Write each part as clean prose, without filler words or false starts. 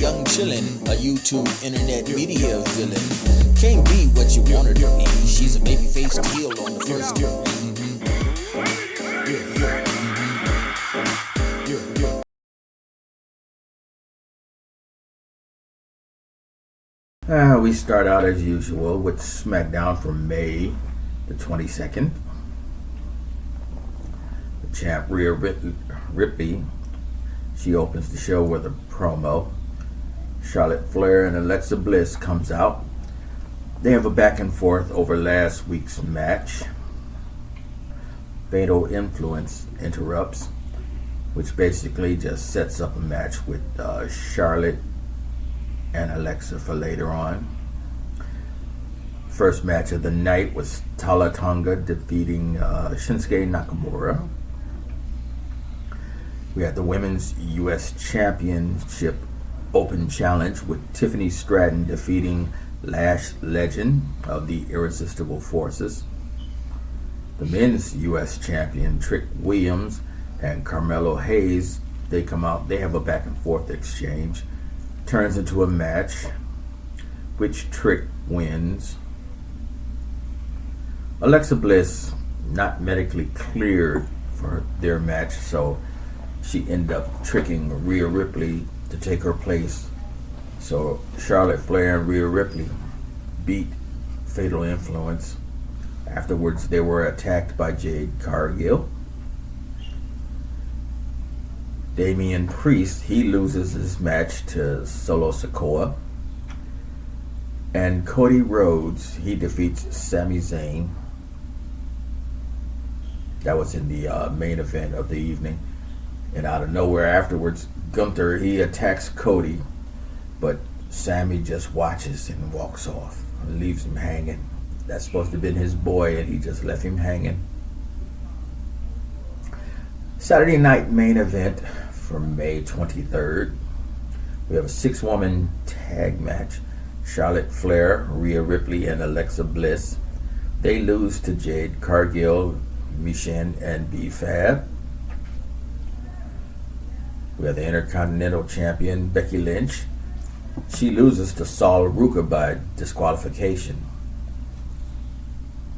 young chillin', a YouTube internet media villain. Can't be what you want her to be. She's a baby-faced heel on the first degree. We start out as usual with SmackDown for May the 22nd. The champ Rhea Ripley, she opens the show with a promo. Charlotte Flair and Alexa Bliss comes out. They have a back and forth over last week's match. Fatal Influence interrupts, which basically just sets up a match with Charlotte and Alexa for later on. First match of the night was Tala Tonga defeating Shinsuke Nakamura. We had the Women's U.S. Championship Open Challenge with Tiffany Stratton defeating Lash Legend of the Irresistible Forces. The Men's U.S. Champion Trick Williams and Carmelo Hayes, they come out, they have a back and forth exchange. Turns into a match, which Trick wins. Alexa Bliss not medically cleared for their match, so she ended up tricking Rhea Ripley to take her place. So Charlotte Flair and Rhea Ripley beat Fatal Influence. Afterwards, they were attacked by Jade Cargill. Damian Priest, he loses his match to Solo Sikoa. And Cody Rhodes, he defeats Sami Zayn. That was in the main event of the evening. And out of nowhere afterwards, Gunther, he attacks Cody, but Sami just watches and walks off and leaves him hanging. That's supposed to have been his boy, and he just left him hanging. Saturday night main event for May 23rd. We have a 6-woman tag match. Charlotte Flair, Rhea Ripley, and Alexa Bliss. They lose to Jade Cargill, Michin, and B-Fab. We have the Intercontinental Champion, Becky Lynch. She loses to Sol Ruka by disqualification.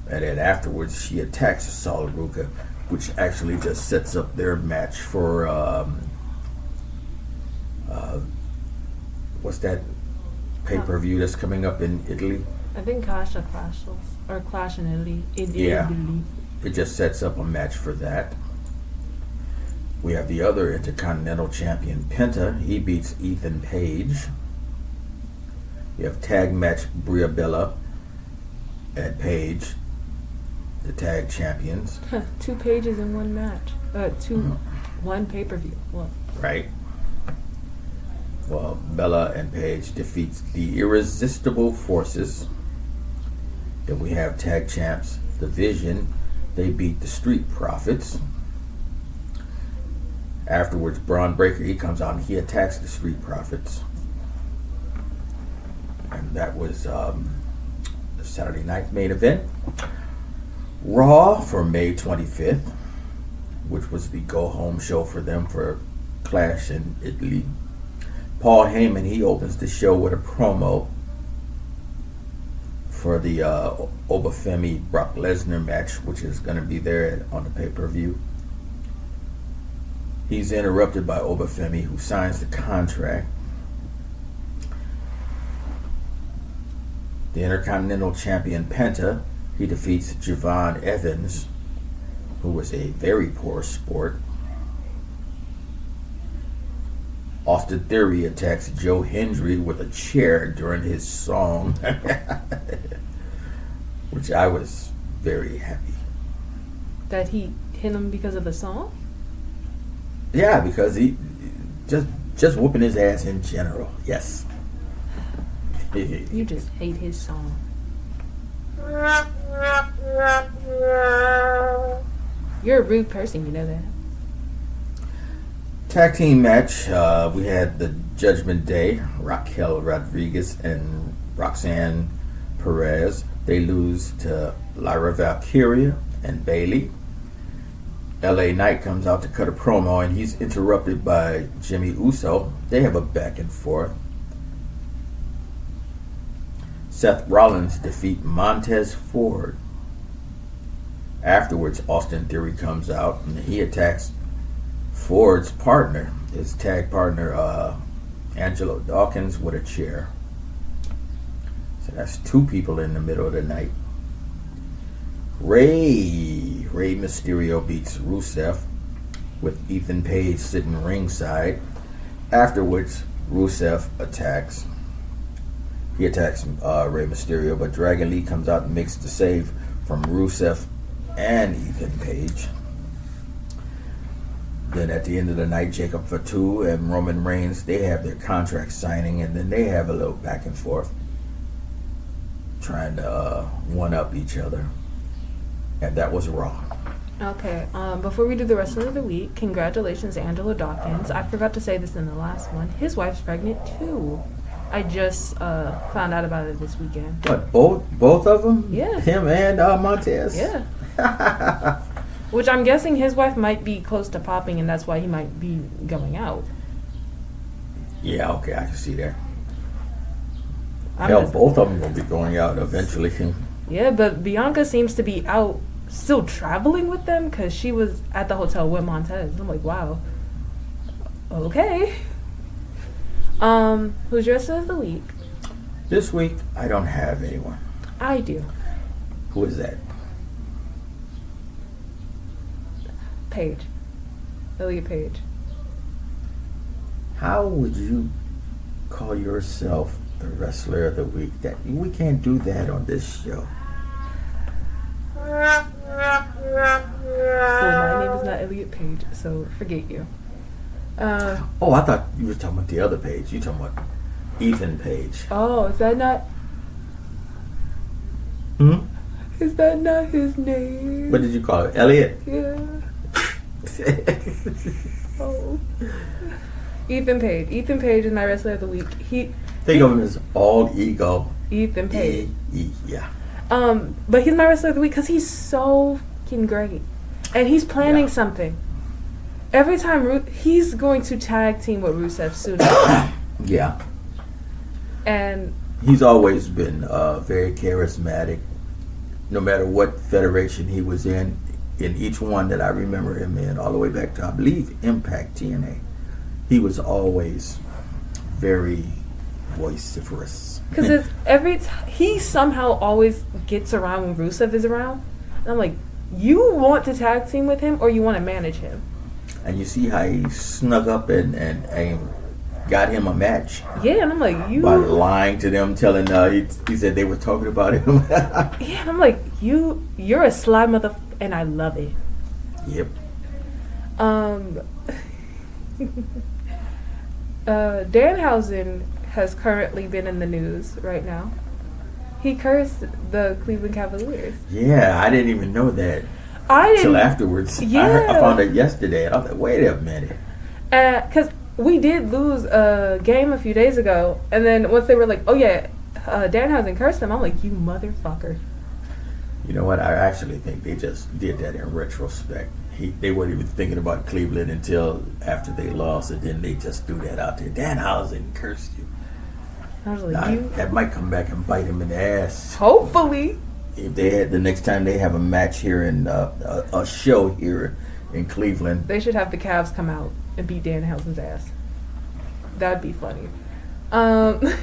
And then afterwards, she attacks Sol Ruka, which actually just sets up their match for what's that pay-per-view that's coming up in Italy? I think Clash in Italy. Yeah, it just sets up a match for that. We have the other Intercontinental Champion, Penta. He beats Ethan Page. We have tag match Bria Bella and Page, the tag champions. 2 pages in one match. One pay-per-view. What? Right. Well, Bella and Page defeats the Irresistible Forces. Then we have tag champs, The Vision. They beat the Street Profits. Afterwards, Braun Breaker, he comes out and he attacks the Street Profits. And that was the Saturday night main event. Raw for May 25th, which was the go-home show for them for Clash in Italy. Paul Heyman, he opens the show with a promo for the Obafemi Brock Lesnar match, which is going to be there on the pay-per-view. He's interrupted by Obafemi, who signs the contract. The Intercontinental Champion Penta, he defeats Javon Evans, who was a very poor sport. Austin Theory attacks Joe Hendry with a chair during his song, which I was very happy. That he hit him because of the song? Yeah, because he just whooping his ass in general. Yes. You just hate his song. You're a rude person, you know that. Tag team match, we had the Judgment Day, Raquel Rodriguez and Roxanne Perez. They lose to Lyra Valkyria and Bayley. LA Knight comes out to cut a promo and he's interrupted by Jimmy Uso. They have a back and forth. Seth Rollins defeat Montez Ford. Afterwards, Austin Theory comes out and he attacks Ford's partner, his tag partner, Angelo Dawkins, with a chair. So that's two people in the middle of the night. Rey Mysterio beats Rusev with Ethan Page sitting ringside. Afterwards, Rusev attacks. He attacks Rey Mysterio, but Dragon Lee comes out and makes the save from Rusev and Ethan Page. Then at the end of the night, Jacob Fatu and Roman Reigns, they have their contract signing, and then they have a little back and forth trying to one-up each other. And that was Raw. Okay, before we do the wrestling of the week, congratulations, Angelo Dawkins. I forgot to say this in the last one. His wife's pregnant, too. I just found out about it this weekend. What, both of them? Yeah. Him and Montez? Yeah. Which I'm guessing his wife might be close to popping, and that's why he might be going out. Yeah, okay, I can see that. Hell, both of them will be going out eventually. Yeah, but Bianca seems to be out still traveling with them because she was at the hotel with Montez. I'm like, wow. Okay. Who's your wrestler of the week? This week, I don't have anyone. I do. Who is that? Paige. Elliot Page. How would you call yourself the wrestler of the week? That we can't do that on this show. Well, my name is not Elliot Page, so forget you. Oh, I thought you were talking about the other Page. You're talking about Ethan Page. Oh, is that not... Is that not his name? What did you call it? Elliot? Yeah. Oh. Ethan Page. Ethan Page is my wrestler of the week. Think of him as all ego. Ethan Page. Yeah. But he's my wrestler of the week because he's so fucking great. And he's planning something. Every time he's going to tag team with Rusev soon. Yeah. And he's always been very charismatic. No matter what federation he was in each one that I remember him in, all the way back to, I believe, Impact TNA, he was always very vociferous. Because he somehow always gets around when Rusev is around. And I'm like, you want to tag team with him or you want to manage him? And you see how he snuck up and got him a match. Yeah, and I'm like, you... By lying to them, telling, he said they were talking about him. Yeah, and I'm like, you're a sly mother, and I love it. Yep. Danhausen has currently been in the news right now. He cursed the Cleveland Cavaliers. Yeah, I didn't even know that. Until afterwards. Yeah. I found it yesterday, and I was like, wait a minute. Because we did lose a game a few days ago, and then once they were like, oh yeah, Danhausen cursed them, I'm like, you motherfucker. You know what? I actually think they just did that in retrospect. They weren't even thinking about Cleveland until after they lost, and then they just threw that out there. Danhausen cursed you. I was like, that might come back and bite him in the ass. Hopefully. If they had the next time they have a match here in a show here in Cleveland, they should have the Cavs come out and beat Danhausen's ass. That'd be funny. I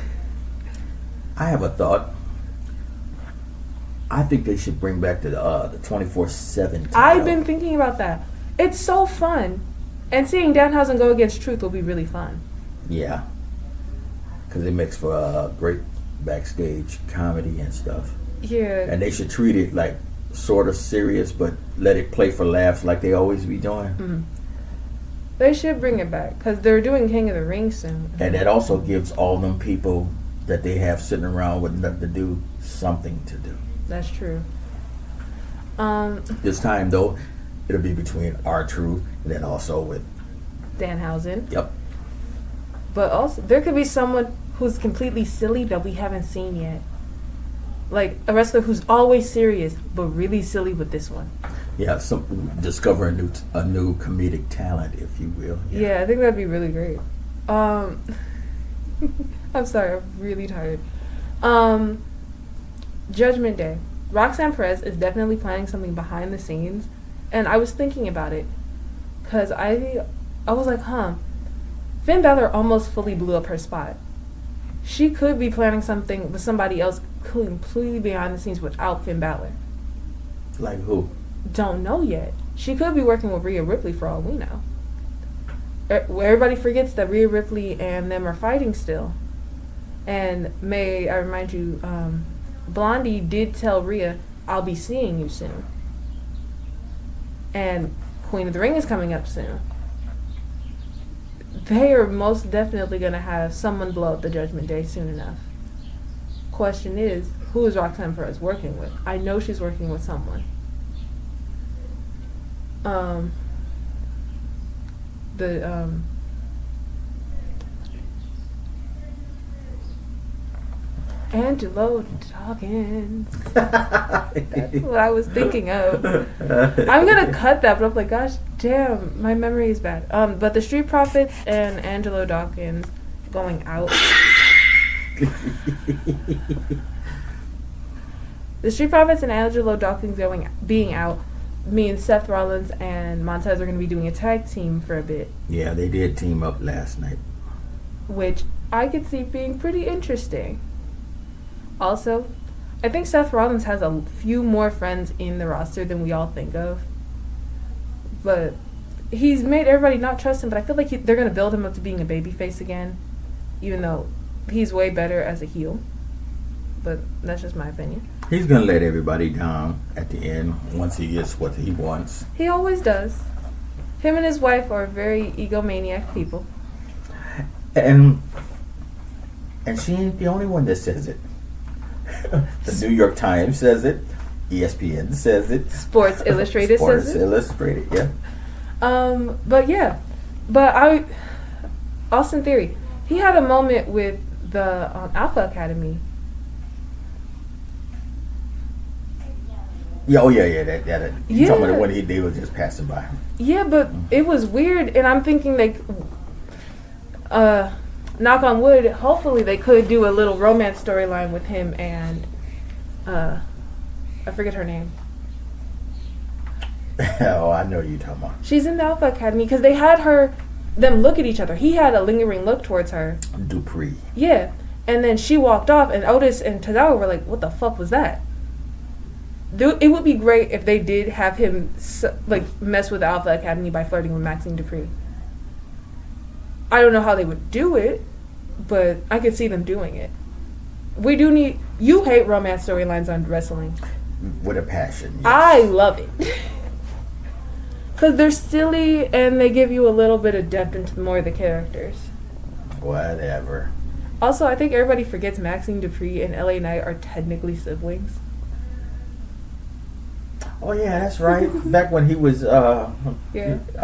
have a thought. I think they should bring back the 24/7 title. I've been thinking about that. It's so fun, and seeing Danhausen go against Truth will be really fun. Yeah, because it makes for a great backstage comedy and stuff. Yeah, and they should treat it like sort of serious, but let it play for laughs like they always be doing. Mm-hmm. They should bring it back because they're doing King of the Ring soon. And that also gives all them people that they have sitting around with nothing to do something to do. That's true. This time though, it'll be between R-Truth and then also with Danhausen. Yep. But also, there could be someone who's completely silly that we haven't seen yet. Like a wrestler who's always serious but really silly with this one. Yeah, discover a new comedic talent, if you will. Yeah, I think that'd be really great. I'm sorry, I'm really tired. Judgment Day. Roxanne Perez is definitely planning something behind the scenes, and I was thinking about it because I was like, Finn Balor almost fully blew up her spot. She could be planning something with somebody else completely behind the scenes without Finn Balor. Like who? Don't know yet. She could be working with Rhea Ripley for all we know. Everybody forgets that Rhea Ripley and them are fighting still. And may I remind you, Blondie did tell Rhea, I'll be seeing you soon. And Queen of the Ring is coming up soon. They are most definitely going to have someone blow up the Judgment Day soon enough. Question is, who is Roxanne Perez working with? I know she's working with someone. Angelo Dawkins. That's what I was thinking of. I'm gonna cut that, but I'm like, gosh damn, my memory is bad. But the Street Profits and Angelo Dawkins going out. The Street Profits and Angelo Dawkins being out means Seth Rollins and Montez are going to be doing a tag team for a bit. Yeah, they did team up last night. Which I could see being pretty interesting. Also, I think Seth Rollins has a few more friends in the roster than we all think of. But he's made everybody not trust him, but I feel like they're going to build him up to being a babyface again, even though he's way better as a heel. But that's just my opinion. He's going to let everybody down at the end once he gets what he wants. He always does. Him and his wife are very egomaniac people. And she ain't the only one that says it. The New York Times says it. ESPN says it. Sports Illustrated says it. Sports Illustrated, yeah. But Austin Theory, he had a moment with the Alpha Academy. Yeah, oh yeah. That you talking about when they was just passing by. Yeah, but it was weird, and I'm thinking like, knock on wood, hopefully they could do a little romance storyline with him and, I forget her name. Oh, I know you talking about. She's in the Alpha Academy because they had them look at each other. He had a lingering look towards her. Dupree. Yeah, and then she walked off, and Otis and Tozawa were like, "What the fuck was that?" It would be great if they did have him mess with the Alpha Academy by flirting with Maxine Dupree. I don't know how they would do it, but I could see them doing it. We do need. You hate romance storylines on wrestling. With a passion. Yes. I love it. Because they're silly and they give you a little bit of depth into more of the characters. Whatever. Also, I think everybody forgets Maxine Dupree and LA Knight are technically siblings. Oh yeah, that's right. Back when he was, I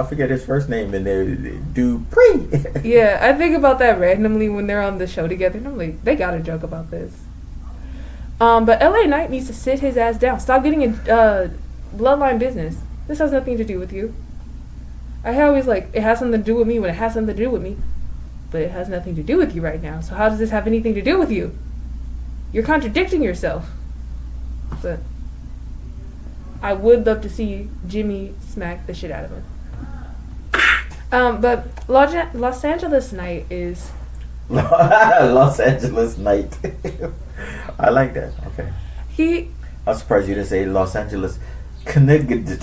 forget his first name, and they Dupree. Yeah, I think about that randomly when they're on the show together, and I'm like, they gotta joke about this. But LA Knight needs to sit his ass down. Stop getting in bloodline business. This has nothing to do with you. I always it has something to do with me when it has something to do with me, but it has nothing to do with you right now. So how does this have anything to do with you? You're contradicting yourself. But I would love to see Jimmy smack the shit out of him. But Los Angeles Night is... Los Angeles Night. I like that. Okay. I'm surprised you didn't say Los Angeles Knight. Knight.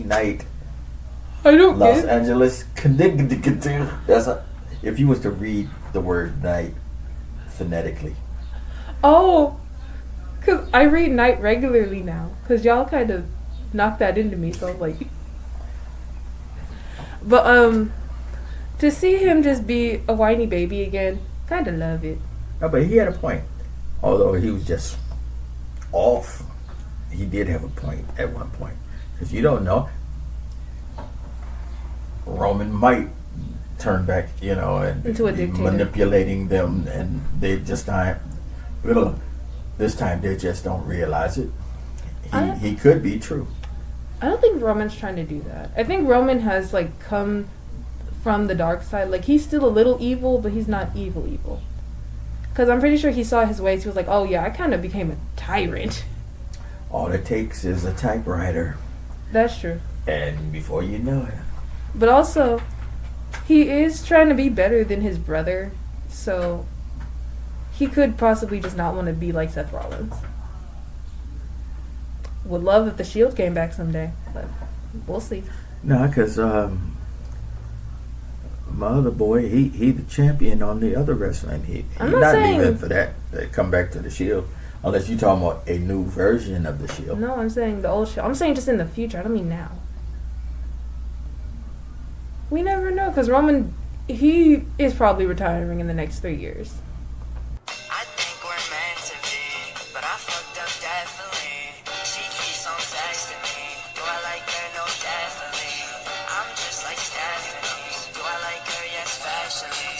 Night. I don't Los get Angeles Knight. If you was to read the word night phonetically. Oh... Because I read Night regularly now. Because y'all kind of knocked that into me. So I'm like... But, to see him just be a whiny baby again, kind of love it. No, but he had a point. Although he was just off, he did have a point at one point. Because you don't know. Roman might turn back, and into a be dictator. Manipulating them, and they just this time they just don't realize it. He could be true. I don't think Roman's trying to do that. I think Roman has come from the dark side. He's still a little evil, but he's not evil. Because I'm pretty sure he saw his ways. He was like, oh yeah, I kind of became a tyrant. All it takes is a typewriter. That's true. And before you know it. But also, he is trying to be better than his brother. So, he could possibly just not want to be like Seth Rollins. Would love if the Shield came back someday. But we'll see. No, because my other boy, he the champion on the other wrestling. He I'm not not saying- leaving for that. They come back to the Shield. Unless you're talking about a new version of the Shield. No, I'm saying the old Shield. I'm saying just in the future. I don't mean now. We never know, because Roman, he is probably retiring in the next 3 years. I think we're meant to be, but I fucked up definitely. She keeps on texting me. Do I like her? No, definitely. I'm just like Stephanie. Do I like her? Yes, especially.